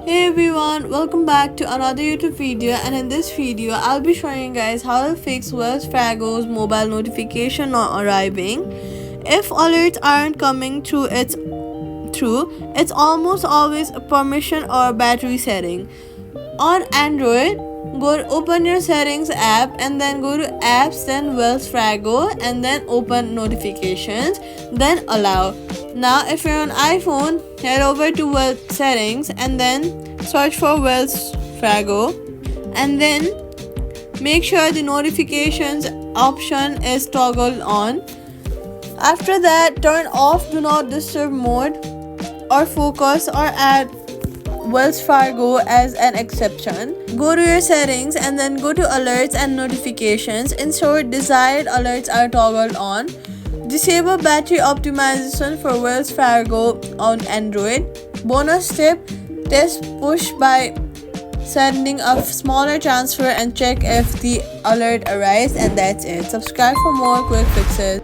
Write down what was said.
Hey everyone, welcome back to another YouTube video, and in this video I'll be showing you guys how to fix Wells Fargo's mobile notification not arriving. If alerts aren't coming through, it's almost always a permission or battery setting. On Android, open your settings app and then go to apps, then Wells Fargo, and then open notifications, then allow. Now if you're on iPhone, head over to Wells settings and then search for Wells Fargo, and then make sure the notifications option is toggled on. After that, turn off do not disturb mode or focus, or add Wells Fargo as an exception. Go to your settings and then go to alerts and notifications. Ensure desired alerts are toggled on. Disable battery optimization for Wells Fargo on Android. Bonus tip: test push by sending a smaller transfer and check if the alert arrives. And that's it. Subscribe for more quick fixes.